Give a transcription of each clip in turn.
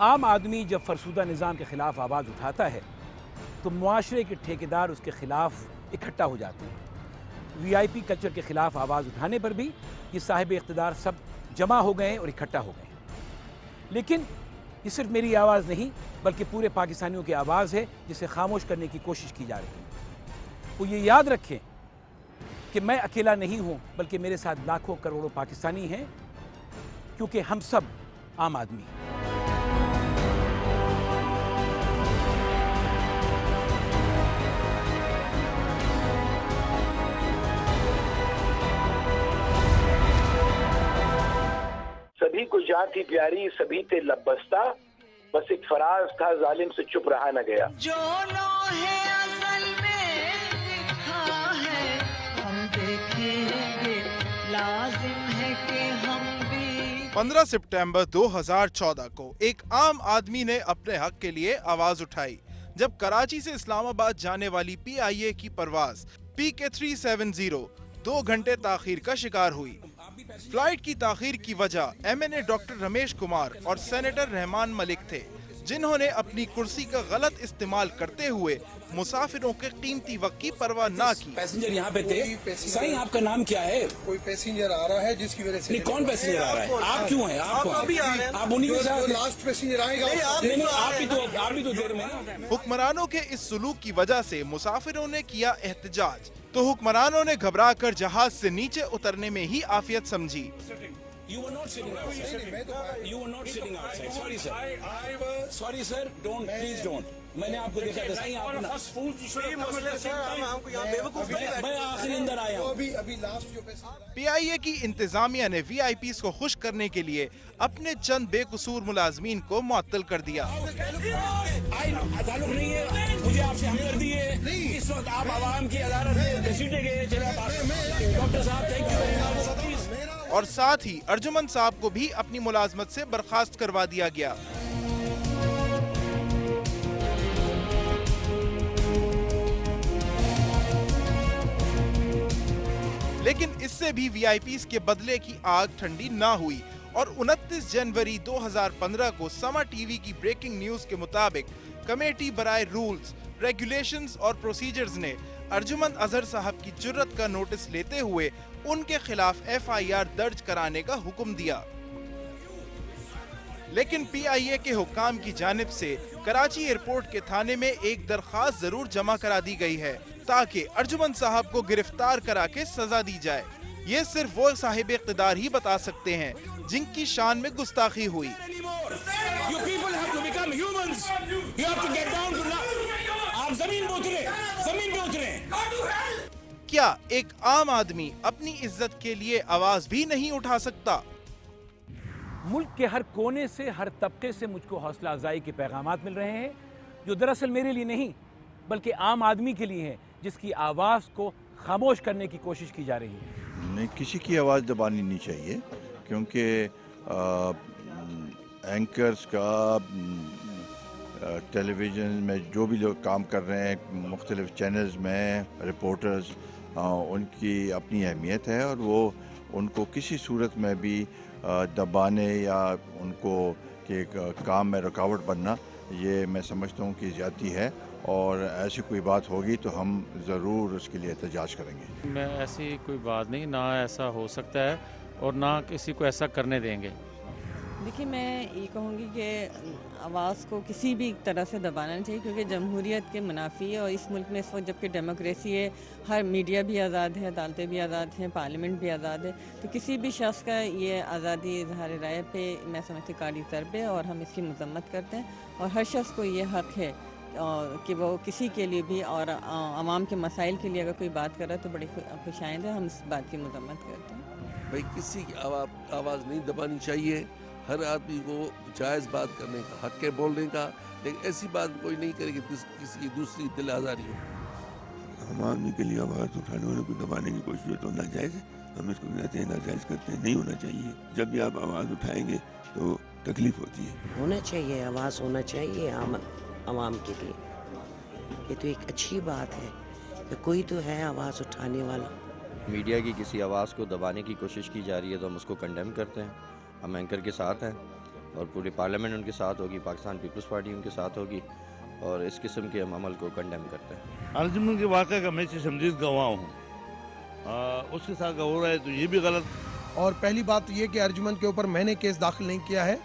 आम आदमी जब फरसूदा निज़ाम के ख़िलाफ़ आवाज़ उठाता है तो मुआशरे के ठेकेदार उसके ख़िलाफ़ इकट्ठा हो जाते हैं। VIP कल्चर के ख़िलाफ़ आवाज़ उठाने पर भी ये साहिब इक़्तिदार सब जमा हो गए और इकट्ठा हो गए। लेकिन ये सिर्फ मेरी आवाज़ नहीं बल्कि पूरे पाकिस्तानियों की आवाज़ है जिसे खामोश करने की कोशिश की जा रही है। वो ये याद रखें कि मैं अकेला नहीं हूँ बल्कि मेरे साथ लाखों करोड़ों पाकिस्तानी हैं, क्योंकि हम सब आम आदमी हैं। सभी को जान थी प्यारी, सभी थे लबस्ता, बस एक फराज था जालिम से चुप रहा न गया। जो लोहे अज़ल में लिखा है हम देखेंगे, लाजिम है कि हम भी। 15 सितंबर 2014 को एक आम आदमी ने अपने हक के लिए आवाज उठाई जब कराची से इस्लामाबाद जाने वाली PIA की परवाज PK 370 2 घंटे ताखीर का शिकार हुई। फ्लाइट की ताखीर की वजह MNA डॉक्टर रमेश कुमार और सेनेटर रहमान मलिक थे, जिन्होंने अपनी कुर्सी का गलत इस्तेमाल करते हुए मुसाफिरों के कीमती वक्त की परवाह ना की। पैसेंजर यहाँ पे थे। सही, आपका नाम क्या है? कोई पैसेंजर आ रहा है जिसकी वजह से। नहीं, कौन पैसेंजर आ रहा है? आप क्यों हैं? आप अभी आ रहे हैं? आप उन्हीं के साथ। लास्ट पैसेंजर आएगा। नहीं, आप भी तो देर में। हुक्मरानों के इस सुलूक की वजह से मुसाफिरों ने किया एहतजाज, तो हुक्मरानों ने घबराकर जहाज से नीचे उतरने में ही आफियत समझी। You were not sitting outside. You were not sitting outside. Sorry, sir. Sorry, sir. Don't. Please don't. मैंने आपको देखा था। नहीं, आप मैं आखिरी अंदर आया हूँ। अभी लास्ट जो PIA की इंतजामिया ने VIPs को खुश करने के लिए अपने चंद बेकसूर मुलाजमीन को मुअत्तल कर दिया। ताल्लुक नहीं है, मुझे आपसे हमदर्दी है। इस वक्त आप आवाम की अदालत में घसीटे गए। डॉक्टर साहब, थैंक यू वेरी मच। और साथ ही अर्जुमन साहब को भी अपनी मुलाजमत से बर्खास्त करवा दिया गया। लेकिन इससे भी VIPs के बदले की आग ठंडी ना हुई और 29 जनवरी 2015 को समा TV की ब्रेकिंग न्यूज के मुताबिक कमेटी बराए रूल्स, रेगुलेशंस और प्रोसीजर्स ने अर्जुमन अजहर साहब की जुर्रत का नोटिस लेते हुए उनके खिलाफ FIR दर्ज कराने का हुक्म दिया। लेकिन PIA के हुक्काम की जानिब से कराची एयरपोर्ट के थाने में एक दरखास्त जरूर जमा करा दी गई है ताकि अर्जुमन साहब को गिरफ्तार करा के सजा दी जाए। ये सिर्फ वो साहिब इक़्तिदार ही बता सकते हैं जिनकी शान में गुस्ताखी हुई। आप जमीन पे उतरे। क्या एक आम आदमी अपनी इज्जत के लिए आवाज भी नहीं उठा सकता? मुल्क के हर कोने से, हर तबके से मुझको हौसला अफजाई के पैगामात मिल रहे हैं, जो दरअसल मेरे लिए नहीं बल्कि आम आदमी के लिए हैं, जिसकी आवाज़ को खामोश करने की कोशिश की जा रही है। नहीं, किसी की आवाज़ दबानी नहीं चाहिए, क्योंकि एंकर्स का टेलीविज़न में जो भी लोग काम कर रहे हैं, मुख्तलिफ चैनल्स में रिपोर्टर्स, उनकी अपनी अहमियत है और वो उनको किसी सूरत में भी दबाने या उनको के काम में रुकावट बनना, ये मैं समझता हूँ कि ज़्यादती है और ऐसी कोई बात होगी तो हम ज़रूर उसके लिए एहतजाज करेंगे। मैं ऐसी कोई बात नहीं, ना ऐसा हो सकता है और ना किसी को ऐसा करने देंगे। देखिए, मैं ये कहूँगी कि आवाज़ को किसी भी तरह से दबाना नहीं चाहिए, क्योंकि जमहूरियत के मुनाफी है और इस मुल्क में इस वक्त जबकि डेमोक्रेसी है, हर मीडिया भी आज़ाद है, अदालतें भी आज़ाद हैं, पार्लियामेंट भी आज़ाद है, तो किसी भी शख्स का ये आज़ादी इज़हार राय पे मैं समझती कारी ज़रब है और हम इसकी मज़म्मत करते हैं। और हर शख्स को ये हक़ है कि वो किसी के लिए भी और आवाम के मसाइल के लिए अगर कोई बात कर रहा है तो बड़ी खुशाइंद है, हम इस बात की मज़म्मत करते हैं। भाई, किसी की आवाज़ नहीं दबानी चाहिए। हर आदमी को जायज़ बात करने का हक है, बोलने का, लेकिन ऐसी बात कोई नहीं करे कि किसी की दूसरी दिल आज़ारी हो। हम आदमी के लिए आवाज़ उठाने वालों को दबाने की कोशिश तो नाजायज़ है, हम इसको कहते हैं नाजायज़ करते हैं, नहीं होना चाहिए। जब भी आप आवाज़ उठाएंगे तो तकलीफ होती है। होना चाहिए, आवाज़ होना चाहिए आवाम के लिए। ये तो एक अच्छी बात है कि कोई तो है आवाज़ उठाने वाला। मीडिया की किसी आवाज़ को दबाने की कोशिश की जा रही है तो हम उसको कंडेम करते हैं। हम एंकर के साथ हैं और पूरी पार्लियामेंट उनके साथ होगी, पाकिस्तान पीपल्स पार्टी उनके साथ होगी और इस किस्म के हम अमल को कंडेम करते हैं। अर्जुमन के वाक़े का मैं शमदीद गवाह हूँ, उसके साथ गवाह है तो ये भी गलत। और पहली बात ये कि अर्जुमन के ऊपर मैंने केस दाखिल नहीं किया है,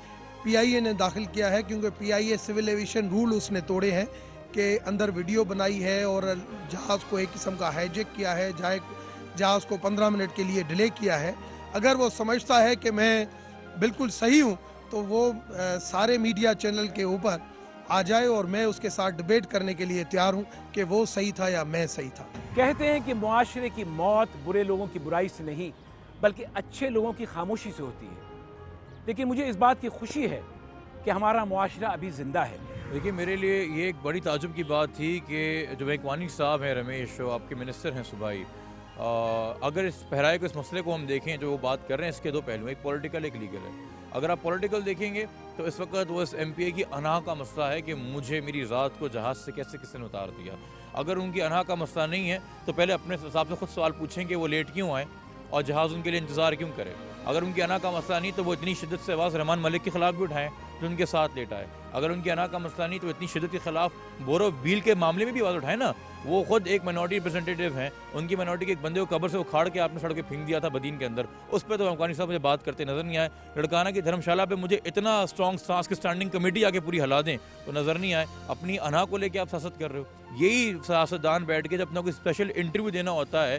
PIA ने दाखिल किया है, क्योंकि PIA सिविल एविएशन रूल उसने तोड़े हैं कि अंदर वीडियो बनाई है और जहाज़ को एक किस्म का हाईजैक किया है, जहाज़ को 15 मिनट के लिए डिले किया है। अगर वो समझता है कि मैं बिल्कुल सही हूँ तो वो सारे मीडिया चैनल के ऊपर आ जाए और मैं उसके साथ डिबेट करने के लिए तैयार हूँ कि वो सही था या मैं सही था। कहते हैं कि मुआशरे की मौत बुरे लोगों की बुराई से नहीं बल्कि अच्छे लोगों की खामोशी से होती है। लेकिन मुझे इस बात की खुशी है कि हमारा मुआशरा अभी जिंदा है। देखिए, मेरे लिए ये एक बड़ी ताजुब की बात थी कि जो वैकवानी साहब हैं, रमेश, जो आपके मिनिस्टर हैं सूबाई, अगर इस पहराए को, इस मसले को हम देखें जो वो बात कर रहे हैं, इसके दो पहलू, एक पॉलिटिकल एक लीगल है। अगर आप पॉलिटिकल देखेंगे तो इस वक्त वो इस MPA की अना का मसला है कि मुझे मेरी रात को जहाज़ से कैसे किसी ने उतार दिया। अगर उनकी अना का मसला नहीं है तो पहले अपने हिसाब से खुद सवाल पूछें कि वो लेट क्यों आए और जहाज़ उनके लिए इंतज़ार क्यों करे। अगर उनकी अना का मसला नहीं तो वो इतनी शिद्दत से आवाज़ रहमान मलिक के ख़िलाफ़ भी उठाएं जो उनके साथ लेटा है। अगर उनकी अना का मसला नहीं तो इतनी शिद्दत के ख़िलाफ़ बोरो बील के मामले में भी आवाज़ उठाएं ना। वो खुद एक माइनॉरिटी रिप्रेजेंटेटिव हैं, उनकी माइनॉरिटी के एक बंदे को कब्र से उखाड़ के आपने सड़क पे फेंक दिया था बदीन के अंदर, उस पर तो वैकवानी साहब मुझे बात करते नज़र नहीं आए। लड़काना की धर्मशाला पे मुझे इतना स्ट्रॉन्ग सांस की स्टैंडिंग कमेटी आके पूरी हिला दें तो नज़र नहीं आए। अपनी अना को लेके आप सियासत कर रहे हो। यही सियासतदान बैठ के जब अपना कोई स्पेशल इंटरव्यू देना होता है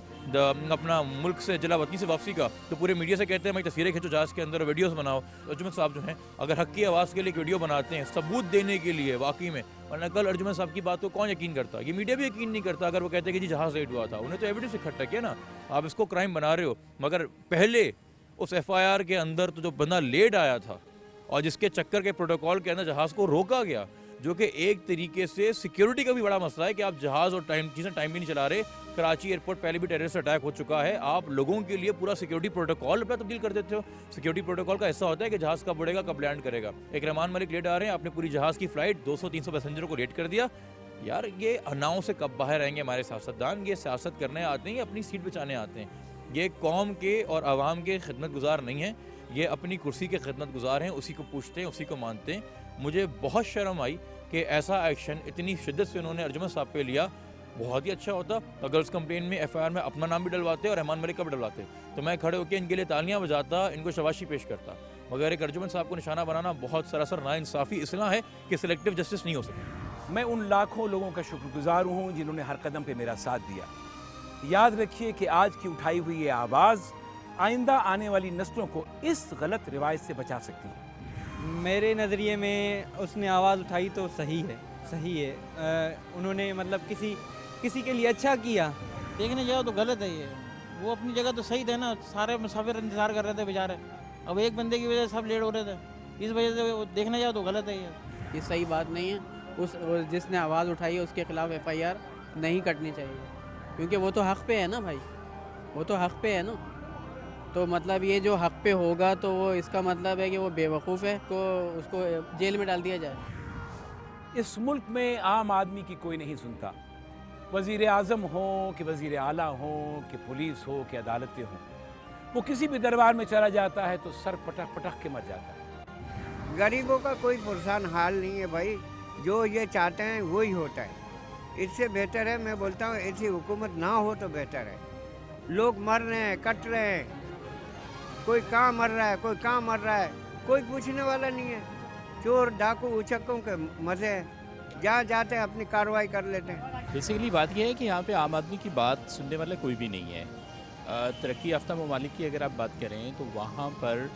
अपना मुल्क से जिला वतनी से वापसी का, तो पूरे मीडिया से कहते हैं भाई तस्वीरें खींचो जहाज़ के अंदर, वीडियोस बनाओ। अर्जुमन साहब जो हैं अगर हक की आवाज़ के लिए एक वीडियो बनाते हैं सबूत देने के लिए वाकई में, वरना कल अर्जुमन साहब की बात को कौन यकीन करता, ये मीडिया भी यकीन नहीं करता अगर वो कहते हैं कि जी जहाज़ लेट हुआ था। उन्हें तो एविडेंस इकट्ठा किया ना, आप इसको क्राइम बना रहे हो। मगर पहले उस FIR के अंदर तो जो बंदा लेट आया था और जिसके चक्कर के प्रोटोकॉल के अंदर जहाज़ को रोका गया, जो कि एक तरीके से सिक्योरिटी का भी बड़ा मसला है कि आप जहाज़ और चीज़ें टाइम भी नहीं चला रहे। कराची एयरपोर्ट पहले भी टेररिस्ट अटैक हो चुका है, आप लोगों के लिए पूरा सिक्योरिटी प्रोटोकॉल अपना तब्दील कर देते हो। सिक्योरिटी प्रोटोकॉल का ऐसा होता है कि जहाज़ कब उड़ेगा, कब लैंड करेगा। एक रहमान मलिक लेट आ रहे हैं, आपने पूरी जहाज़ की फ़्लाइट 200-300 पैसेंजरों को लेट कर दिया। यार ये अनाओं से कब बाहर आएंगे हमारे सियासतदान? ये सियासत करने आते हैं या अपनी सीट बचाने आते हैं? ये कौम के और आवाम के खिदमत गुजार नहीं हैं, ये अपनी कुर्सी के खिदमत गुजार हैं, उसी को पूछते हैं, उसी को मानते हैं। मुझे बहुत शर्म आई कि ऐसा एक्शन इतनी शिद्दत से उन्होंने अर्जुमन साहब पे लिया। बहुत ही अच्छा होता अगर उस कंप्लेन में FIR में अपना नाम भी डलवाते और रहमान मलिक का भी डलवाते, तो मैं खड़े होकर इनके लिए तालियां बजाता, इनको शाबाशी पेश करता। मगर एक अर्जुमन साहब को निशाना बनाना बहुत सरासर नाइंसाफ़ी इसलिए है कि सिलेक्टिव जस्टिस नहीं हो सकती। मैं उन लाखों लोगों का शुक्रगुजार हूँ जिन्होंने हर कदम पे मेरा साथ दिया। याद रखिए कि आज की उठाई हुई ये आवाज़ आइंदा आने वाली नस्लों को इस गलत रिवायत से बचा सकती है। मेरे नज़रिए में उसने आवाज़ उठाई तो सही है। उन्होंने मतलब किसी के लिए अच्छा किया। देखने जाओ तो गलत है ये, वो अपनी जगह तो सही थे ना, सारे मुसाफिर इंतज़ार कर रहे थे बेचारे, अब एक बंदे की वजह से सब लेट हो रहे थे, इस वजह से वो देखने जाओ तो गलत है ये सही बात नहीं है। उस जिसने आवाज़ उठाई है उसके ख़िलाफ़ FIR नहीं कटनी चाहिए, क्योंकि वो तो हक़ पे है ना भाई, वो तो हक़ पे है ना। तो मतलब ये जो हक़ पे होगा तो वो इसका मतलब है कि वो बेवकूफ़ है, को उसको जेल में डाल दिया जाए। इस मुल्क में आम आदमी की कोई नहीं सुनता, वज़ीर आज़म हो कि वज़ीर आला हो कि पुलिस हो कि अदालतें हों। वो किसी भी दरबार में चला जाता है तो सर पटक पटक के मर जाता है। गरीबों का कोई परेशान हाल नहीं है भाई, जो ये चाहते हैं वही होता है। इससे बेहतर है, मैं बोलता हूँ ऐसी हुकूमत ना हो तो बेहतर है। लोग मर रहे हैं, कट रहे हैं, कोई कहाँ मर रहा है, कोई कहाँ मर रहा है, कोई पूछने वाला नहीं है। चोर डाकू उचक्कों के मज़े हैं, जहाँ जाते हैं अपनी कार्रवाई कर लेते हैं। बेसिकली बात यह है कि यहाँ पे आम आदमी की बात सुनने वाला कोई भी नहीं है। तरक्की याफ्ता ममालिक की अगर आप बात करें तो वहाँ पर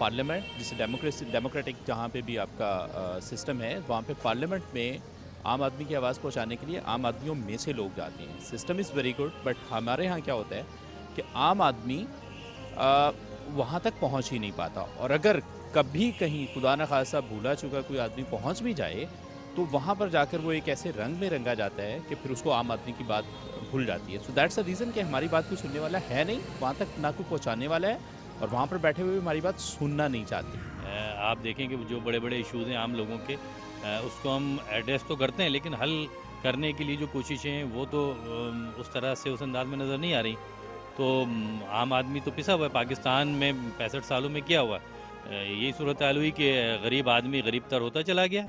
पार्लियामेंट, जिसे डेमोक्रेटिक जहाँ पे भी आपका सिस्टम है, वहाँ पे पार्लियामेंट में आम आदमी की आवाज़ पहुँचाने के लिए आम आदमियों में से लोग जाते हैं। System is very good, but हमारे यहाँ क्या होता है कि आम आदमी वहाँ तक पहुँच ही नहीं पाता, और अगर कभी कहीं खुदा न खासा भूला चुका कोई आदमी पहुँच भी जाए तो वहाँ पर जाकर वो एक ऐसे रंग में रंगा जाता है कि फिर उसको आम आदमी की बात भूल जाती है। सो दैट्स अ रीज़न कि हमारी बात कोई सुनने वाला है नहीं, वहाँ तक ना कोई पहुँचाने वाला है, और वहाँ पर बैठे हुए हमारी बात सुनना नहीं चाहते। आप देखें कि जो बड़े बड़े इशूज़ हैं आम लोगों के, उसको हम एड्रेस तो करते हैं, लेकिन हल करने के लिए जो कोशिशें हैं वो तो उस तरह से उस अंदाज में नज़र नहीं आ रही। तो आम आदमी तो पिसा हुआ है, पाकिस्तान में 65 सालों में क्या हुआ, यही सूरत हाल हुई कि गरीब आदमी गरीब तर होता चला गया।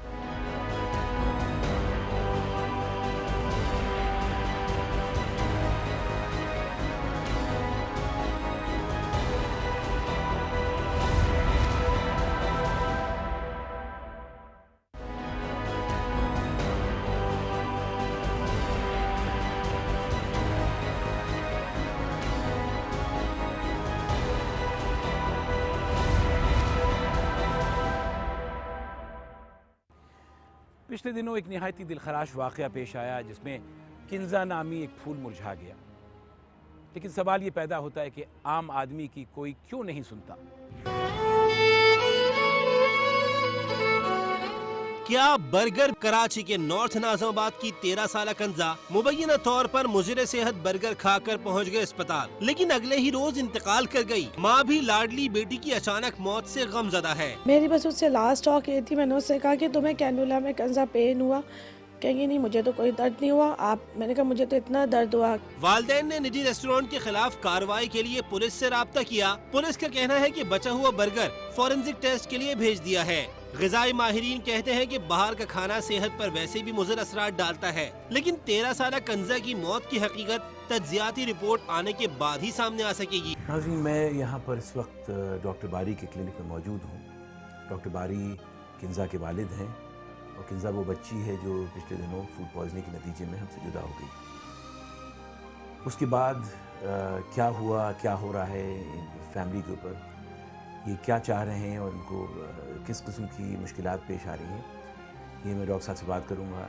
पिछले दिनों एक निहायती दिलखराश वाक़या पेश आया जिसमें किंजा नामी एक फूल मुरझा गया। लेकिन सवाल ये पैदा होता है कि आम आदमी की कोई क्यों नहीं सुनता। क्या बर्गर कराची के नॉर्थ नाज़िमाबाद की 13 साला कंजा मुबैना तौर पर मुज़िर सेहत बर्गर खाकर पहुंच गए अस्पताल, लेकिन अगले ही रोज इंतकाल कर गई। माँ भी लाडली बेटी की अचानक मौत से गमज़दा है। मेरी बस उससे लास्ट टॉक ये थी, मैंने उससे कहा कि तुम्हें कैनुला में कंजा पेन हुआ? कहेंगे नहीं मुझे तो कोई दर्द नहीं हुआ। मैंने कहा मुझे तो इतना दर्द हुआ। वालिदैन ने निजी रेस्टोरेंट के खिलाफ कार्रवाई के लिए पुलिस से राब्ता किया। पुलिस का कहना है कि बचा हुआ बर्गर फॉरेंसिक टेस्ट के लिए भेज दिया है। ग़िज़ाई माहिरीन कहते हैं कि बाहर का खाना सेहत पर वैसे भी मुज़र असरात डालता है, लेकिन 13 साला कंजा की मौत की हकीकत तज्ज़ियाती रिपोर्ट आने के बाद ही सामने आ सकेगी। नाज़रीन, मैं यहाँ पर इस वक्त डॉक्टर बारी के क्लिनिक में मौजूद हूँ। डॉक्टर बारी किंजा के वालिद हैं और किंजा वो बच्ची है जो पिछले दिनों फूड पॉइजनिंग के नतीजे में हमसे जुदा हो गई। उसके बाद क्या हुआ, क्या हो रहा है फैमिली के ऊपर, ये क्या चाह रहे हैं और उनको किस किस्म की मुश्किलात पेश आ रही हैं, ये मैं डॉक्टर साहब से बात करूँगा।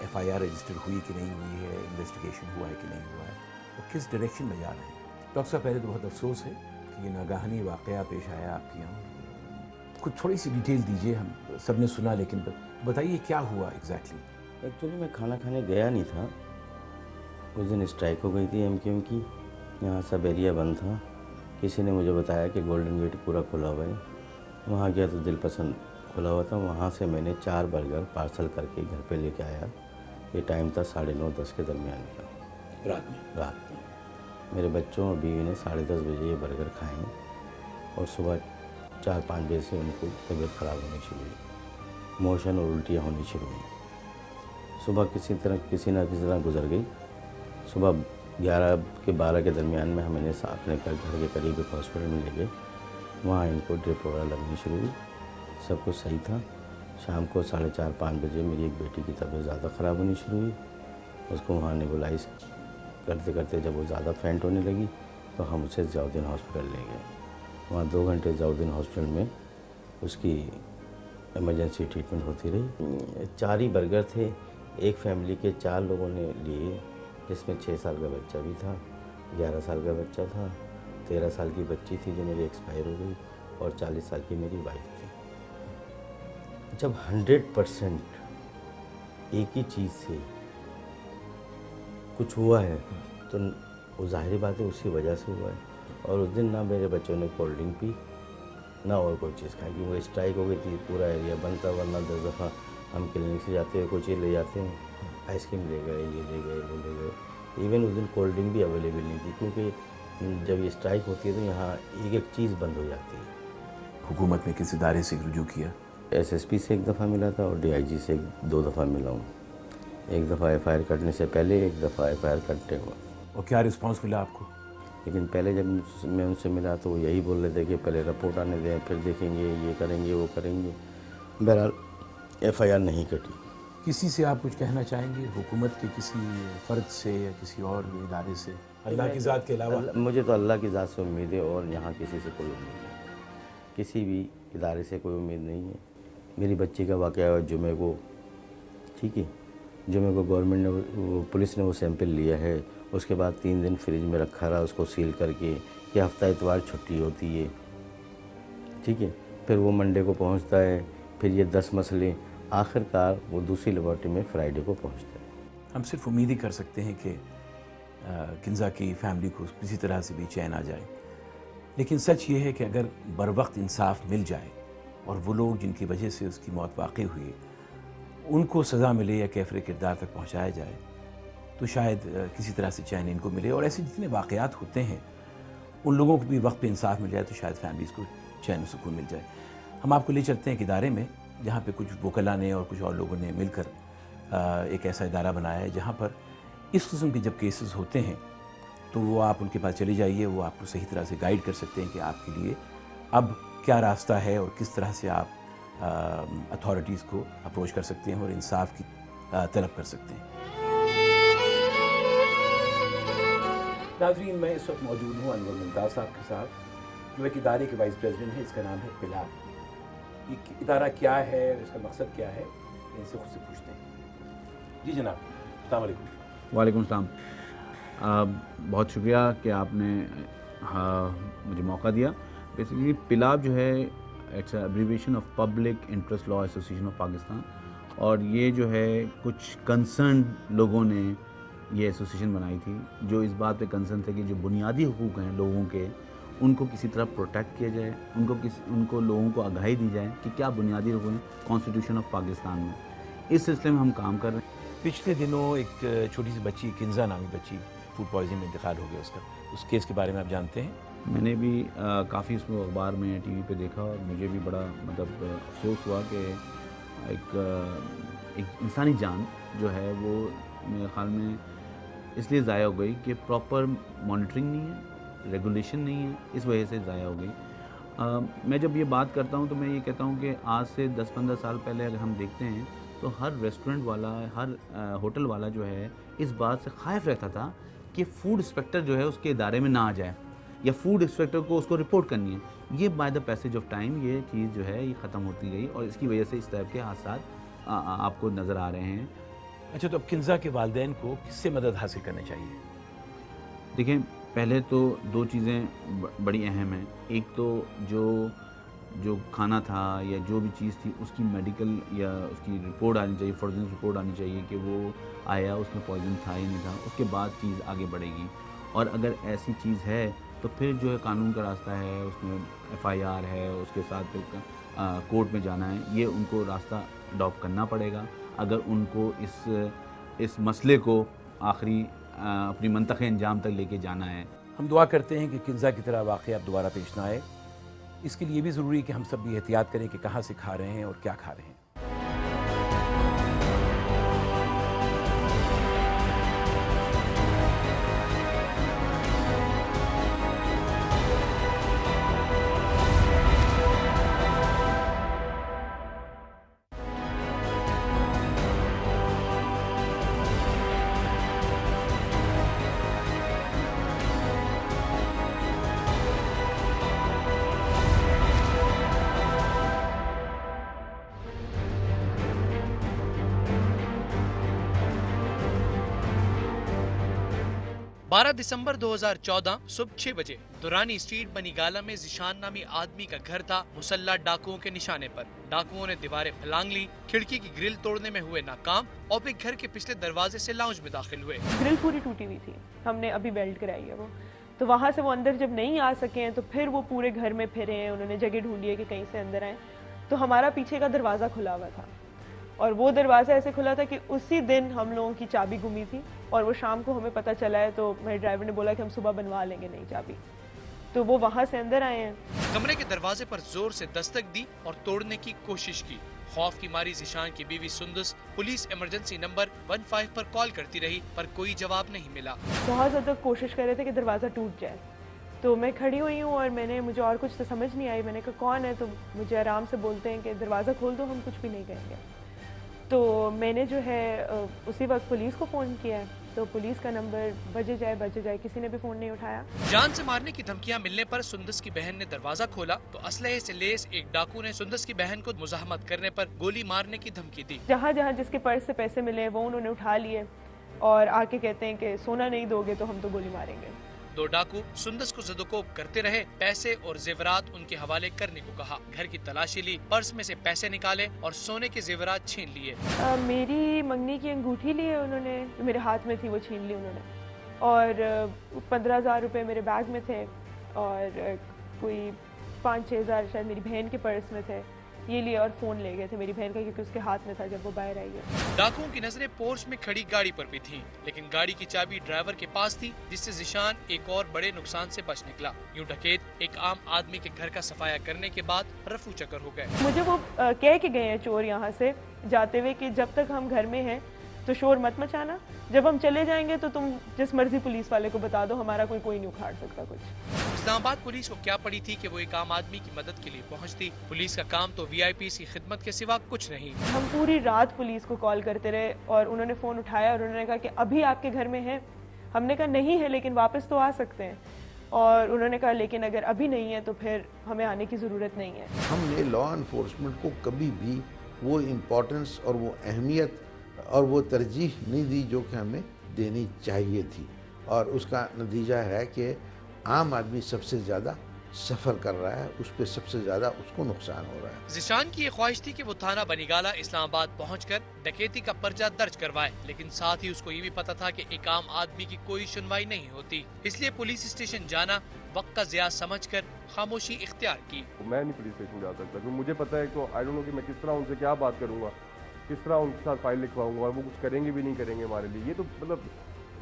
FIR रजिस्टर हुई कि नहीं हुई है, इन्वेस्टिगेशन हुआ है कि नहीं हुआ है, और किस डायरेक्शन में जा रहे हैं। डॉक्टर साहब, पहले तो बहुत अफसोस है कि ये नागाहानी वाक़या पेश आया आपके यहाँ। कुछ थोड़ी सी डिटेल दीजिए, हम सब ने सुना लेकिन बताइए क्या हुआ एग्जैक्टली। एक्चुअली मैं खाना खाने गया नहीं था, उस दिन स्ट्राइक हो गई थी MQM की, यहाँ सब एरिया बंद था। किसी ने मुझे बताया कि गोल्डन गेट पूरा खुला हुआ है, वहाँ गया तो दिल पसंद खुला हुआ था। वहाँ से मैंने 4 बर्गर पार्सल करके घर पे लेके आया। ये टाइम था 9:30-10 के दरमियान का रात में। मेरे बच्चों और बीवी ने 10:30 बजे ये बर्गर खाए और सुबह 4-5 बजे से उनको तबीयत ख़राब होनी शुरू हुई, मोशन और उल्टियाँ होनी शुरू हुई। सुबह किसी न किसी तरह गुजर गई। सुबह 11 के 12 के दरमियान में हम इन्हें अपने घर के करीब एक हॉस्पिटल में ले गए। वहाँ इनको ड्रिप वगैरह लगनी शुरू हुई, सब कुछ सही था। शाम को 4:30-5 बजे मेरी एक बेटी की तबीयत ज़्यादा ख़राब होनी शुरू हुई। उसको वहाँ नेबुलाइज करते करते जब वो ज़्यादा फेंट होने लगी तो हम उसे ज़ियाउद्दीन हॉस्पिटल ले गए। वहाँ 2 घंटे ज़ियाउद्दीन हॉस्पिटल में उसकी इमरजेंसी ट्रीटमेंट होती रही। 4 ही बर्गर थे, एक फैमिली के 4 लोगों ने लिए, जिसमें 6 साल का बच्चा भी था, 11 साल का बच्चा था, 13 साल की बच्ची थी जो मेरी एक्सपायर हो गई, और 40 साल की मेरी वाइफ थी। जब 100% एक ही चीज़ से कुछ हुआ है तो वो ज़ाहिर बात है उसी वजह से हुआ है। और उस दिन ना मेरे बच्चों ने कोल्ड ड्रिंक पी ना और कोई चीज़ खाई, क्योंकि स्ट्राइक हो गई थी, पूरा एरिया बंद था। वरना 10 दफ़ा हम क्लिनिक से जाते हुए कोई चीज़ ले जाते हैं, आइसक्रीम ले गए, ये ले गए, वो ले गए। इवन उस दिन कोल्ड ड्रिंक भी अवेलेबल नहीं थी, क्योंकि जब ये स्ट्राइक होती है तो यहाँ एक चीज़ बंद हो जाती है। हुकूमत ने किस इदारे से रुजू किया? SSP से 1 दफ़ा मिला था और DIG से 2 दफ़ा मिला हूँ। 1 दफ़ा FIR कटने से पहले, 1 दफ़ा FIR कटने हुआ। और क्या रिस्पांस मिला आपको? लेकिन पहले जब मैं उनसे मिला तो वो यही बोल रहे थे कि पहले रिपोर्ट आने दें, फिर देखेंगे, ये करेंगे, वो करेंगे। बहरहाल FIR नहीं कटी। किसी से आप कुछ कहना चाहेंगे, हुकूमत के किसी फ़र्द से या किसी और इदारे से, अल्लाह की ज़ात के अलावा? मुझे तो अल्लाह की ज़ात से उम्मीद है और यहाँ किसी से कोई उम्मीद नहीं, किसी भी इदारे से कोई उम्मीद नहीं है। मेरी बच्ची का वाक़या हुआ जुमे को, ठीक है, जुमे को गवर्नमेंट ने, पुलिस ने वो सैंपल लिया है। उसके बाद 3 दिन फ्रिज में रखा रहा उसको सील करके कि हफ्ता इतवार छुट्टी होती है, ठीक है। फिर वो मंडे को पहुंचता है, फिर ये 10 मसले, आखिरकार वो दूसरी लेबॉर्ट्री में फ्राइडे को पहुंचता है। हम सिर्फ उम्मीद ही कर सकते हैं कि किंजा की फैमिली को किसी तरह से भी चैन आ जाए। लेकिन सच ये है कि अगर बर वक्त इंसाफ मिल जाए और वो लोग जिनकी वजह से उसकी मौत वाक़ई हुई उनको सज़ा मिले या कैफरे किरदार तक पहुँचाया जाए तो शायद किसी तरह से चैन इनको मिले। और ऐसे जितने वाक़यात होते हैं उन लोगों को भी वक्त पे इंसाफ मिल जाए तो शायद फैमिलीज़ को चैन सुकून मिल जाए। हम आपको ले चलते हैं एक इदारे में जहाँ पे कुछ वकला ने और कुछ और लोगों ने मिलकर एक ऐसा इदारा बनाया है जहाँ पर इस किस्म के जब केसेस होते हैं तो वो आप उनके पास चले जाइए, वो आपको सही तरह से गाइड कर सकते हैं कि आपके लिए अब क्या रास्ता है और किस तरह से आप अथॉरिटीज़ को अप्रोच कर सकते हैं और इंसाफ की तलब कर सकते हैं। नाज़रीन, मैं इस वक्त मौजूद हूँ अनवर मुमताज़ साहब के साथ, जो एक इदारे के वाइस प्रेसिडेंट हैं। इसका नाम है पिलाब। ये इदारा क्या है, इसका मकसद क्या है, इनसे खुद से पूछते हैं। जी जनाब, अस्सलाम वालेकुम। वालेकुम सलाम। बहुत शुक्रिया कि आपने मुझे मौका दिया। बेसिकली पिलाब जो है it's abbreviation of public interest law association of Pakistan, और ये जो है कुछ कंसर्न लोगों ने ये एसोसिएशन बनाई थी जो इस बात पे कंसर्न थे कि जो बुनियादी हुकूक हैं लोगों के, उनको किसी तरह प्रोटेक्ट किया जाए, उनको लोगों को आगाही दी जाए कि क्या बुनियादी हुकूक हैं कॉन्स्टिट्यूशन ऑफ पाकिस्तान में। इस सिलसिले में हम काम कर रहे हैं। पिछले दिनों एक छोटी सी बच्ची, किंजा नामी बच्ची, फूड पॉइजनिंग में इंतकाल हो गया उसका। उस केस के बारे में आप जानते हैं? मैंने भी काफ़ी उसको अखबार में टीवी पे देखा और मुझे भी बड़ा मतलब अफसोस हुआ कि एक इंसानी जान जो है वो मेरे ख्याल में इसलिए ज़ाया हो गई कि प्रॉपर मॉनिटरिंग नहीं है, रेगुलेशन नहीं है, इस वजह से ज़ाया हो गई। मैं जब ये बात करता हूँ तो मैं ये कहता हूँ कि आज से 10-15 साल पहले अगर हम देखते हैं तो हर रेस्टोरेंट वाला, हर होटल वाला जो है इस बात से ख़ाइफ रहता था कि फूड इंस्पेक्टर जो है उसके इदारे में ना आ जाए या फूड इंस्पेक्टर को उसको रिपोर्ट करनी है। ये by the passage of time ये चीज़ जो है ये ख़त्म होती गई और इसकी वजह से इस टाइप के हादसा आपको नज़र आ रहे हैं। अच्छा, तो अब किंजा के वालिदैन को किससे मदद हासिल करनी चाहिए? देखिए, पहले तो दो चीज़ें बड़ी अहम हैं। एक तो जो खाना था या जो भी चीज़ थी उसकी मेडिकल या उसकी रिपोर्ट आनी चाहिए, फॉरेंसिक रिपोर्ट आनी चाहिए कि वो आया, उसमें पॉइजन था या नहीं था। उसके बाद चीज़ आगे बढ़ेगी और अगर ऐसी चीज़ है तो फिर जो है कानून का रास्ता है, उसमें FIR है, उसके साथ फिर कोर्ट में जाना है, ये उनको रास्ता अडॉप्ट करना पड़ेगा अगर उनको इस मसले को आखिरी अपनी मंतक़े अंजाम तक लेके जाना है। हम दुआ करते हैं कि किंजा की तरह वाक़या अब दोबारा पेश ना आए। इसके लिए भी ज़रूरी है कि हम सब भी एहतियात करें कि कहाँ से खा रहे हैं और क्या खा रहे हैं। दिसंबर 2014 सुबह 6 बजे दुरानी स्ट्रीट बनीगाला में जिशान नामी आदमी का घर था मुसल्लह डाकुओं के निशाने पर। डाकुओं ने दीवारें फलांग ली, खिड़की की ग्रिल तोड़ने में हुए नाकाम और फिर घर के पिछले दरवाजे से लाउंज में दाखिल हुए। ग्रिल पूरी टूटी हुई थी, हमने अभी वेल्ड कराई है वो, तो वहाँ से वो अंदर जब नहीं आ सके हैं तो फिर वो पूरे घर में फिरे हैं, उन्होंने जगह ढूंढी है कि कहीं से अंदर आए। तो हमारा पीछे का दरवाज़ा खुला हुआ था और वो दरवाज़ा ऐसे खुला था कि उसी दिन हम लोगों की चाबी गुमी थी और वो शाम को हमें पता चला है, तो मेरे ड्राइवर ने बोला कि हम सुबह बनवा लेंगे नई चाबी, तो वो वहाँ से अंदर आए हैं। कमरे के दरवाजे पर जोर से दस्तक दी और तोड़ने की कोशिश की। खौफ की मारी जिशान की बीवी सुंदस पुलिस इमरजेंसी नंबर 15 पर कॉल करती रही पर कोई जवाब नहीं मिला। बहुत ज़्यादा कोशिश कर रहे थे कि दरवाज़ा टूट जाए, तो मैं खड़ी हुई हूँ और मुझे और कुछ तो समझ नहीं आई। मैंने कहा कौन है, तो मुझे आराम से बोलते हैं कि दरवाज़ा खोल दो, हम कुछ भी नहीं कहेंगे। तो मैंने जो है उसी वक्त पुलिस को फ़ोन किया है, तो पुलिस का नंबर बजे जाए किसी ने भी फ़ोन नहीं उठाया। जान से मारने की धमकियां मिलने पर सुंदस की बहन ने दरवाजा खोला तो असलहे से लेस एक डाकू ने सुंदस की बहन को मुज़ाहमत करने पर गोली मारने की धमकी दी। जहाँ जिसके पर्स से पैसे मिले वो उन्होंने उठा लिए और आके कहते हैं कि सोना नहीं दोगे तो हम तो गोली मारेंगे। दो डाकू सुंदस को ज़दोकोब करते रहे, पैसे और जेवरात उनके हवाले करने को कहा। घर की तलाशी ली, पर्स में से पैसे निकाले और सोने के जेवरात छीन लिए। मेरी मंगनी की अंगूठी ली है उन्होंने, मेरे हाथ में थी, वो छीन ली उन्होंने, और 15,000 रुपये मेरे बैग में थे और कोई 5-6 हज़ार शायद मेरी बहन के पर्स में थे। ये लिए और फ़ोन ले गए थे मेरी बहन का, क्योंकि उसके हाथ में था जब वो बाहर आई है। डाकुओं की नजरें पोर्च में खड़ी गाड़ी पर भी थीं, लेकिन गाड़ी की चाबी ड्राइवर के पास थी, जिससे ज़िशान एक और बड़े नुकसान से बच निकला। यूं डकैत एक आम आदमी के घर का सफाया करने के बाद रफू चक्कर हो गए। मुझे वो कह के गए हैं चोर यहाँ से जाते हुए कि जब तक हम घर में हैं तो शोर मत मचाना, जब हम चले जाएंगे तो तुम जिस मर्जी पुलिस वाले को बता दो, हमारा कोई नहीं उखाड़ सकता कुछ। इस्लामाबाद पुलिस को क्या पड़ी थी कि वो एक आम आदमी की मदद के लिए पहुंचती। पुलिस का काम तो वीआईपी की खिदमत के सिवा कुछ नहीं। हम पूरी रात पुलिस को कॉल करते रहे और उन्होंने फ़ोन उठाया और उन्होंने कहा कि अभी आपके घर में है। हमने कहा नहीं है, लेकिन वापस तो आ सकते हैं। और उन्होंने कहा लेकिन अगर अभी नहीं है तो फिर हमें आने की ज़रूरत नहीं है। हमने लॉ एनफोर्समेंट को कभी भी वो इम्पोर्टेंस और वो अहमियत और वो तरजीह नहीं दी जो कि हमें देनी चाहिए थी, और उसका नतीजा है कि आम आदमी सबसे ज़्यादा सफ़र कर रहा है, उस पर सबसे ज़्यादा उसको नुकसान हो रहा है। ज़िशान की ये ख्वाहिश थी कि वो थाना बनीगाला इस्लामाबाद पहुंचकर डकैती का पर्चा दर्ज करवाए, लेकिन साथ ही उसको ये भी पता था कि एक आम आदमी की कोई सुनवाई नहीं होती। इसलिए पुलिस स्टेशन जाना वक्त का ज़िया समझकर खामोशी इख्तियार की। मैं नहीं पुलिस स्टेशन जा सकता क्योंकि मुझे पता है तो आई डोंट नो कि मैं किस तरह उनसे क्या बात करूँगा, किस तरह उनके साथ फाइल लिखवाऊंगा, और वो कुछ करेंगे भी नहीं करेंगे हमारे लिए। ये तो मतलब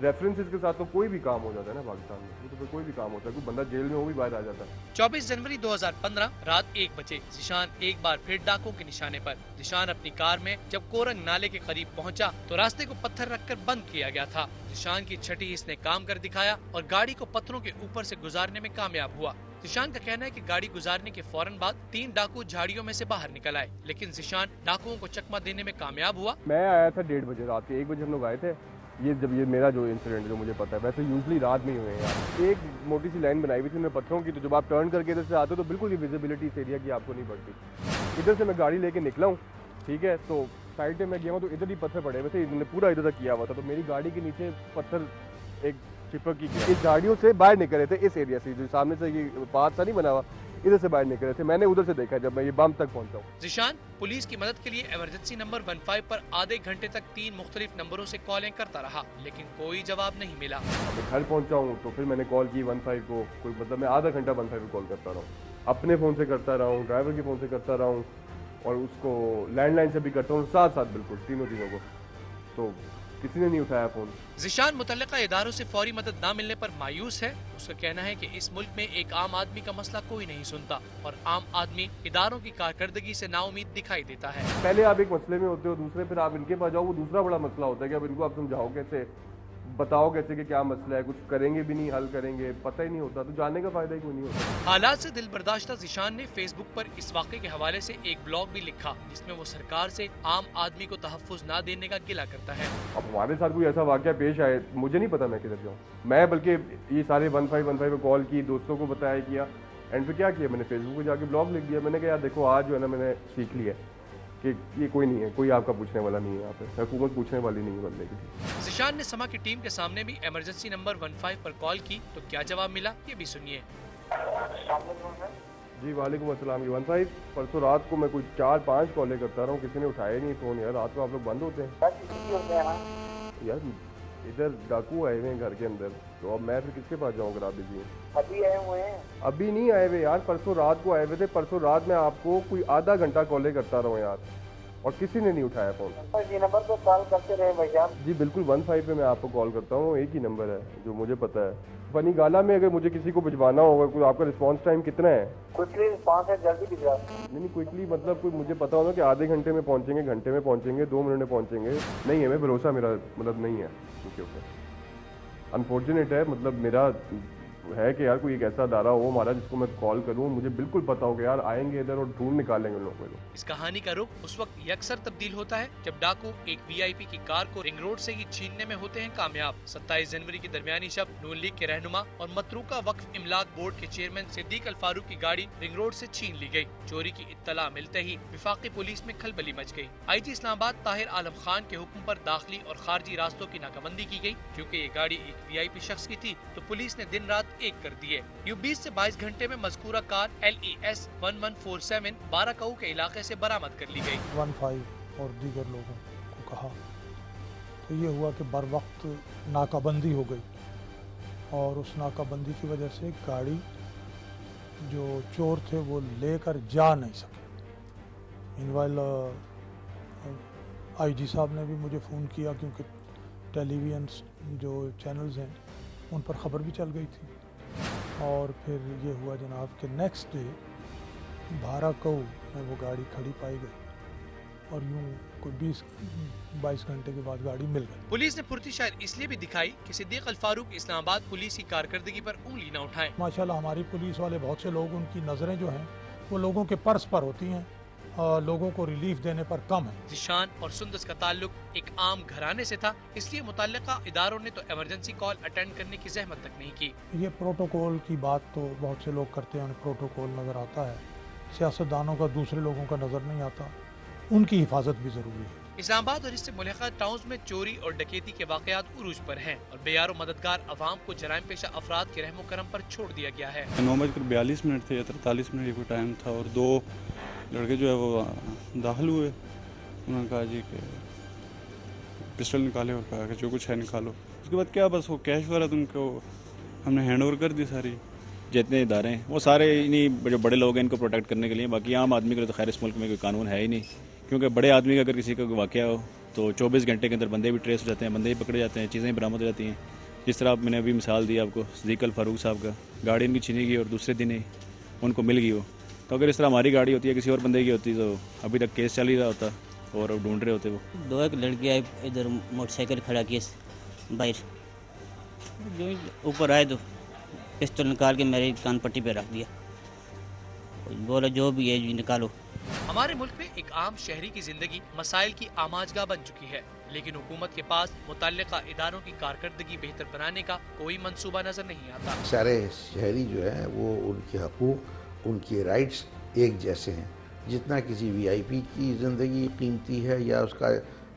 रेफरेंसेस के साथ तो कोई भी काम हो जाता है ना पाकिस्तान में, ये तो फिर कोई भी काम होता है, कोई बंदा जेल में हो भी बाहर आ जाता है। 24 जनवरी 2015 रात 1 बजे ज़िशान एक बार फिर डाकुओं के निशाने पर। ज़िशान अपनी कार में जब कोरंग नाले के करीब पहुंचा तो रास्ते को पत्थर रखकर बंद किया गया था। ज़िशान की छठी इसने काम कर दिखाया और गाड़ी को पत्थरों के ऊपर से गुजारने में कामयाब हुआ। ज़िशान का कहना है कि गाड़ी गुजारने के फौरन बाद 3 डाकू झाड़ियों में से बाहर निकल आए, लेकिन ज़िशान डाकुओं को चकमा देने में कामयाब हुआ। मैं आया था 1:30 बजे, रात के 1 बजे हम लोग आए थे। ये मेरा जो इंसिडेंट जो मुझे पता है, वैसे यूजली रात में ही हुए हैं। एक मोटी सी लाइन बनाई हुई थी उन्होंने पत्थरों की, तो जब आप टर्न करके इधर से आते हो तो बिल्कुल ही विजिबिलिटी इस एरिया की आपको नहीं पड़ती। इधर से मैं गाड़ी लेके निकला हूँ, ठीक है, तो साइड पे मैं गया हूँ तो इधर ही पत्थर पड़े हुए थे, इन्होंने पूरा इधर तक किया हुआ था, तो मेरी गाड़ी के नीचे पत्थर एक चिपक की गया। इस झाड़ियों से बाहर निकल रहे थे, इस एरिया से जो सामने से ये पाथ सा नहीं बना हुआ, इधर से बाहर निकल रहे थे। मैंने उधर से देखा जब मैं ये बम तक पहुंचा हूँ। ज़िशान पुलिस की मदद के लिए इमरजेंसी नंबर 15 पर आधे घंटे तक 3 मुख्तलिफ नंबरों से कॉलिंग करता रहा, लेकिन कोई जवाब नहीं मिला। मैं घर पहुंचा हूँ तो फिर मैंने कॉल की 15 को, कोई मतलब मैं आधा घंटा 15 को कॉल करता रहा हूँ, अपने फ़ोन से करता रहा हूँ, ड्राइवर के फ़ोन से करता रहा हूँ, और उसको लैंडलाइन से भी करता हूँ, साथ साथ बिल्कुल तीनों को, तो किसी ने नहीं उठाया फ़ोन। ज़िशान मुतल्लिका इदारों से फौरी मदद न मिलने पर मायूस है। उसका कहना है कि इस मुल्क में एक आम आदमी का मसला कोई नहीं सुनता और आम आदमी इदारों की कारकर्दगी से नाउमीद दिखाई देता है। पहले आप एक मसले में होते हो, दूसरे फिर आप इनके पास जाओ, वो दूसरा बड़ा मसला होता है कि अब इनको आप समझाओ कैसे, बताओ कैसे कि क्या मसला है, कुछ करेंगे भी नहीं, हल करेंगे, पता ही नहीं होता, तो जानने का फायदा ही कोई नहीं होता। हालात से दिल बर्दाश्ता ज़िशान ने फेसबुक पर इस वाक़े के हवाले से एक ब्लॉग भी लिखा, जिसमें वो सरकार से आम आदमी को तहफ़्फ़ुज़ ना देने का गिला करता है। अब हमारे साथ कोई ऐसा वाक़या पेश आए, मुझे नहीं पता मैं किधर जाऊँ। मैं बल्कि ये सारे 15 पे कॉल की, दोस्तों को बताया किया, एंड फिर क्या किया, मैंने फेसबुक पे जाके ब्लॉग लिख दिया। मैंने कहा यार देखो, आज जो है ना मैंने सीख लिया कि ये कोई नहीं है, कोई आपका पूछने वाला नहीं है, यहाँ पे हुकूमत पूछने वाली नहीं है बंदे की। ज़िशान ने समा की टीम के सामने भी इमरजेंसी नंबर 15 पर कॉल की तो क्या जवाब मिला, ये भी सुनिए। जी वालेकुम अस्सलाम। 15 परसों रात को मैं कोई 4-5 कॉलें करता रहा हूँ, किसी ने उठाया नहीं फ़ोन। यार रात को आप लोग बंद होते हैं यार, इधर डाकू आए हुए हैं घर के अंदर, तो अब मैं फिर किसके पास जाऊँ अगर आप बिजी हैं? अभी आए हुए हैं? अभी नहीं आए हुए यार, परसों रात को आए हुए थे। परसों रात में आपको कोई आधा घंटा कॉलें करता रहा हूँ यार, और किसी ने नहीं उठाया फ़ोन। ये नंबर पर कॉल करते रहे भाईजान? जी बिल्कुल, 15 पे मैं आपको कॉल करता हूँ, एक ही नंबर है जो मुझे पता है। बनीगाला में अगर मुझे किसी को भिजवाना होगा, कोई आपका रिस्पांस टाइम कितना है? क्विकली रिस्पांस है, जल्दी भिजवा। नहीं क्विकली मतलब कोई मुझे पता होना कि आधे घंटे में पहुँचेंगे, घंटे में पहुँचेंगे, 2 मिनट में पहुँचेंगे, नहीं है। मैं भरोसा मेरा मतलब नहीं है उसके ऊपर। अनफॉर्चुनेट है, मतलब मेरा है कि यार कोई एक ऐसा अदारा हो हमारा जिसको मैं कॉल करूं, मुझे बिल्कुल पता हो कि यार आएंगे इधर और ढूंढ निकालेंगे उन लोगों को। इस कहानी का रुख उस वक्त यकसर तब्दील होता है जब डाकू एक वीआईपी की कार को रिंग रोड से ही छीनने में होते हैं कामयाब। 27 जनवरी की दरमियानी शब नून लीग के रहनुमा और मतरूका वक्फ इमलाक बोर्ड के चेयरमैन सिद्दीक अल फारूक की गाड़ी रिंग रोड से छीन ली गई। चोरी की इत्तला मिलते ही विफाकी पुलिस में खलबली मच गई। IG इस्लामाबाद ताहिर आलम खान के हुक्म पर दाखिली और खारजी रास्तों की नाकाबंदी की गई। क्योंकि ये गाड़ी एक वीआईपी शख्स की थी तो पुलिस ने दिन रात एक कर दिए। यूं 20 से 22 घंटे में मज़कूरा कार LES 1147 बाराकाऊ के इलाके से बरामद कर ली गई। 15 और दीगर लोगों को कहा तो ये हुआ कि बर वक्त नाकाबंदी हो गई, और उस नाकाबंदी की वजह से गाड़ी जो चोर थे वो लेकर जा नहीं सके। मीनवाइल आईजी साहब ने भी मुझे फ़ोन किया, क्योंकि टेलीविज़न जो चैनल्स हैं उन पर ख़बर भी चल गई थी। और फिर ये हुआ जनाब कि नेक्स्ट डे 12 को में वो गाड़ी खड़ी पाई गई और यूँ कोई 20-22 घंटे के बाद गाड़ी मिल गई। पुलिस ने फुर्ती शायद इसलिए भी दिखाई कि सिद्दीक अल फारूक इस्लामाबाद पुलिस की कारकर्दगी पर उंगली न उठाएं। माशाल्लाह हमारी पुलिस वाले बहुत से लोग, उनकी नज़रें जो हैं वो लोगों के पर्स पर होती हैं और लोगों को रिलीफ देने पर कम है। ज़ीशान और सुंदस का ताल्लुक एक आम घराने से था, इसलिए मुतल्लिका इदारों ने तो इमरजेंसी कॉल अटेंड करने की जहमत तक नहीं की। ये प्रोटोकॉल की बात तो बहुत से लोग करते हैं, उन्हें प्रोटोकॉल नज़र आता है, सियासतदानों का दूसरे लोगों का नज़र नहीं आता, उनकी हिफाजत भी ज़रूरी है। इस्लामाबाद और इससे मुल्हिका टाउन्स में चोरी और डकैती के वाक़यात उरूज पर हैं और बेयारो मददगार अवाम को जराइम पेशा अफराद के रहमो करम पर छोड़ दिया गया है। 9:42 थे या 43 मिनट कोई टाइम था और 2 लड़के जो है वो दाखिल हुए। उन्होंने कहा जी कि पिस्टल निकाले और कहा कि जो कुछ है निकालो। उसके बाद क्या बस वो कैश वगैरह तो उनको हमने हैंड ओवर कर दी सारी। जितने इदारे हैं वो सारे इन्हीं जो बड़े लोग हैं इनको प्रोटेक्ट करने के लिए, बाकी आम आदमी के लिए तो खैर इस मुल्क में कोई कानून है ही नहीं, क्योंकि बड़े आदमी का अगर किसी का वाक़या हो तो 24 घंटे के अंदर बंदे भी ट्रेस हो जाते हैं, बंदे भी पकड़े जाते हैं, चीज़ें बरामद हो जाती हैं। जिस तरह मैंने अभी मिसाल दी आपको सिद्दीक अल फारूक साहब का, गाड़ी इनकी छीनी गई और दूसरे दिन ही उनको मिल गई हो। तो अगर इस तरह हमारी गाड़ी होती है किसी और बंदे की होती तो अभी तक केस चल ही रहा होता और ढूंढ रहे होते वो। 2 एक लड़के आए इधर मोटरसाइकिल खड़ा किए बाहर, जो ऊपर आए तो पिस्टल निकाल के मेरे कान पट्टी पे रख दिया, बोला जो भी है जी निकालो। हमारे मुल्क में एक आम शहरी की जिंदगी मसाइल की आमाजगा बन चुकी है, लेकिन हुकूमत के पास मुतल्लिका इदारों की कारकर्दगी बेहतर बनाने का कोई मंसूबा नजर नहीं आता। सारे शहरी जो है वो उनके हकूक़, उनके राइट्स एक जैसे हैं। जितना किसी वीआईपी की ज़िंदगी कीमती है या उसका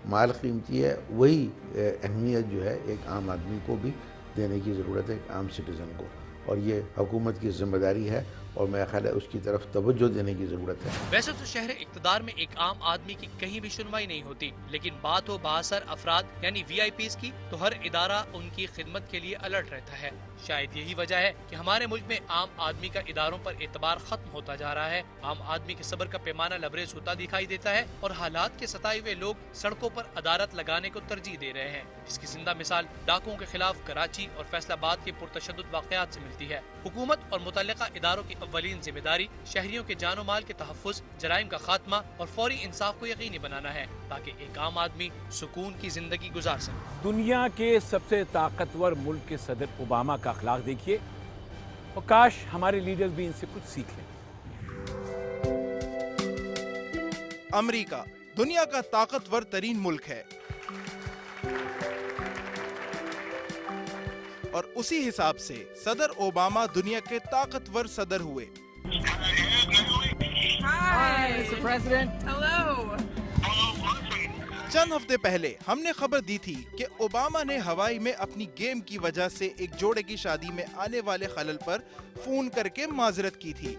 माल कीमती है, वही अहमियत जो है एक आम आदमी को भी देने की ज़रूरत है, एक आम सिटीज़न को, और ये हुकूमत की जिम्मेदारी है और मेरा ख्याल है उसकी तरफ तवज्जो देने की ज़रूरत है। वैसे तो शहर इक़्तिदार में एक आम आदमी की कहीं भी सुनवाई नहीं होती, लेकिन बात हो बाअसर अफराद यानी VIPs की तो हर इदारा उनकी खिदमत के लिए अलर्ट रहता है। शायद यही वजह है कि हमारे मुल्क में आम आदमी का इदारों पर एतबार खत्म होता जा रहा है। आम आदमी के सब्र का पैमाना लबरेज होता दिखाई देता है और हालात के सताए हुए लोग सड़कों पर अदालत लगाने को तरजीह दे रहे हैं, जिसकी जिंदा मिसाल डाकुओं के खिलाफ कराची और फैसलाबाद के पुरतशद्दुद वाक़यात से मिलती है। हुकूमत और मुतल्लिका इदारों की अव्वलीन जिम्मेदारी शहरियों के जानो माल के तहफ़्फ़ुज़, जराइम का खात्मा और फौरी इंसाफ को यकीनी बनाना है, ताकि एक आम आदमी सुकून की जिंदगी गुजार सके। दुनिया के सबसे ताकतवर मुल्क के सदर ओबामा का अखलाक देखिए, और काश हमारे लीडर्स भी इनसे कुछ सीख लें। अमेरिका दुनिया का ताकतवर तरीन मुल्क है और उसी हिसाब से सदर ओबामा दुनिया के ताकतवर सदर हुए। चंद हफ्ते पहले हमने खबर दी थी कि ओबामा ने हवाई में अपनी गेम की वजह से एक जोड़े की शादी में आने वाले खलल पर फोन करके माजरत की थी।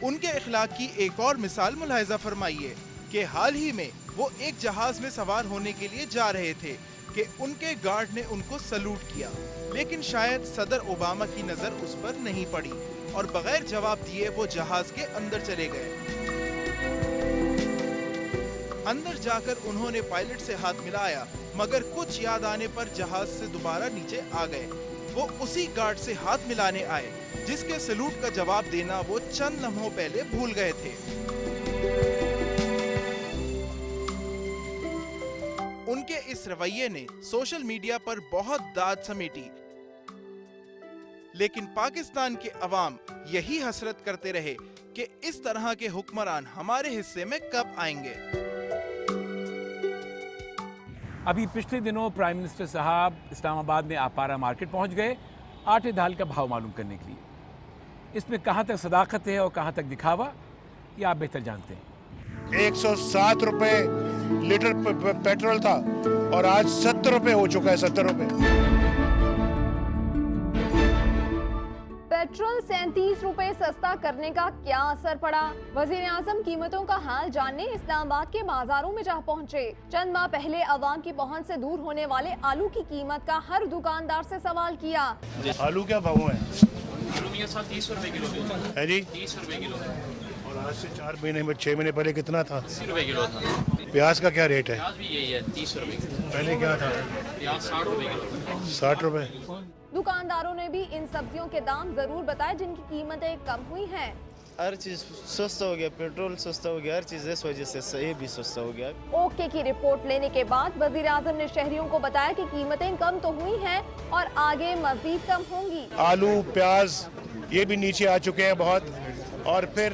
उनके इखलाक की एक और मिसाल मुलाहिजा फरमाइए कि हाल ही में वो एक जहाज में सवार होने के लिए जा रहे थे कि उनके गार्ड ने उनको सलूट किया, लेकिन शायद सदर ओबामा की नजर उस पर नहीं पड़ी और बगैर जवाब दिए वो जहाज के अंदर चले गए। अंदर जाकर उन्होंने पायलट से हाथ मिलाया, मगर कुछ याद आने पर जहाज से दोबारा नीचे आ गए। वो उसी गार्ड से हाथ मिलाने आए जिसके सलूट का जवाब देना वो चंद लम्हों पहले भूल गए थे। उनके इस रवैये ने सोशल मीडिया पर बहुत दाद समेटी, लेकिन पाकिस्तान के अवाम यही हसरत करते रहे कि इस तरह के हुक्मरान हमारे हिस्से में कब आएंगे। अभी पिछले दिनों प्राइम मिनिस्टर साहब इस्लामाबाद में आपारा मार्केट पहुंच गए आटे दाल का भाव मालूम करने के लिए। इसमें कहां तक सदाकत है और कहां तक दिखावा, ये आप बेहतर जानते हैं। 107 रुपए लीटर पेट्रोल था और आज 70 रुपए हो चुका है। 70 रुपए पेट्रोल 37 रुपए सस्ता करने का क्या असर पड़ा? वजीर आजम कीमतों का हाल जानने इस्लामाबाद के बाजारों में जा पहुंचे। चंद माह पहले अवाम की पहुंच से दूर होने वाले आलू की कीमत का हर दुकानदार से सवाल किया। आलू क्या भाव है? मियां साहब 30 रुपए किलो है जी 30 रुपए किलो और आज से 4 महीने में 6 महीने पहले कितना था? 80 रुपए किलो था। प्याज का क्या रेट है? प्याज भी यही है 30 रुपए किलो। पहले क्या था? प्याज 60 रुपए किलो। 60 रुपए। दुकानदारों ने भी इन सब्जियों के दाम जरूर बताए जिनकी कीमतें कम हुई हैं। हर चीज़ सस्ता हो गया, पेट्रोल सस्ता हो गया, हर चीज़ इस वजह से सही भी सस्ता हो गया। ओके की रिपोर्ट लेने के बाद वजीर आजम ने शहरियों को बताया कि कीमतें कम तो हुई हैं और आगे मजीद कम होंगी। आलू प्याज ये भी नीचे आ चुके हैं बहुत, और फिर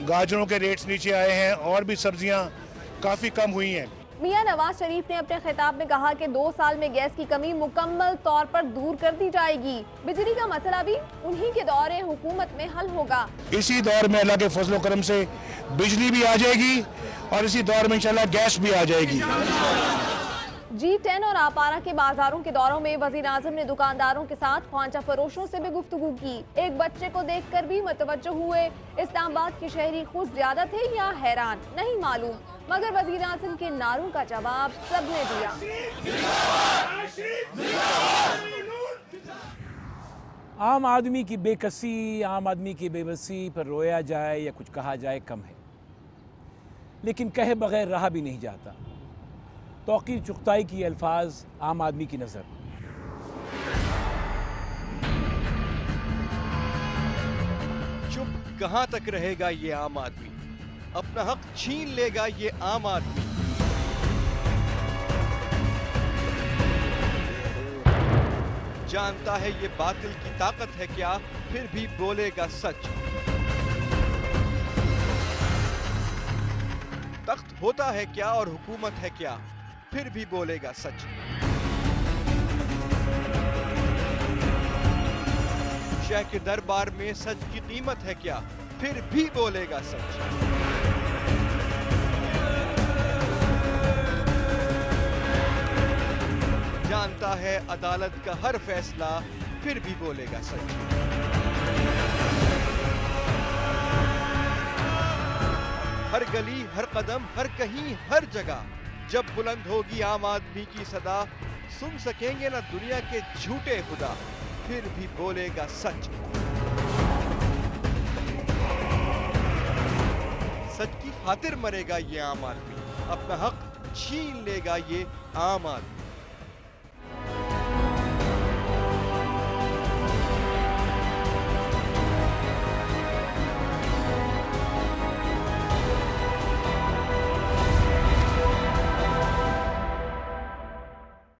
गाजरों के रेट्स नीचे आए हैं और भी सब्जियां काफ़ी कम हुई हैं। मियां नवाज शरीफ ने अपने खिताब में कहा कि 2 साल में गैस की कमी मुकम्मल तौर पर दूर कर दी जाएगी। बिजली का मसला भी उन्हीं के दौरे हुकूमत में हल होगा। इसी दौर में अल्लाह के फजलो करम से बिजली भी आ जाएगी और इसी दौर में इंशाल्लाह गैस भी आ जाएगी। G10 और आपारा के बाजारों के दौरों में वजीर आजम ने दुकानदारों के साथ ख्वांचा फरोशों से भी गुफ्तगू की। एक बच्चे को देखकर भी मुतवज्जो हुए। इस्लामाबाद के शहरी खुश ज्यादा थे या हैरान नहीं मालूम, मगर वजीर आजम के नारों का जवाब सबने दिया। आम आदमी की बेकसी, आम आदमी की बेबसी पर रोया जाए या कुछ कहा जाए कम है, लेकिन कहे बगैर रहा भी नहीं जाता। तौकीर चुगताई की अल्फाज आम आदमी की नज़र। चुप कहां तक रहेगा ये आम आदमी? अपना हक छीन लेगा ये आम आदमी। जानता है ये बातिल की ताकत है क्या, फिर भी बोलेगा सच। तख्त होता है क्या और हुकूमत है क्या, फिर भी बोलेगा सच। शाह के दरबार में सच की कीमत है क्या, फिर भी बोलेगा सच। जानता है अदालत का हर फैसला, फिर भी बोलेगा सच। हर गली, हर कदम, हर कहीं, हर जगह जब बुलंद होगी आम आदमी की सदा, सुन सकेंगे ना दुनिया के झूठे खुदा, फिर भी बोलेगा सच। सच की खातिर मरेगा ये आम आदमी, अपना हक छीन लेगा ये आम आदमी।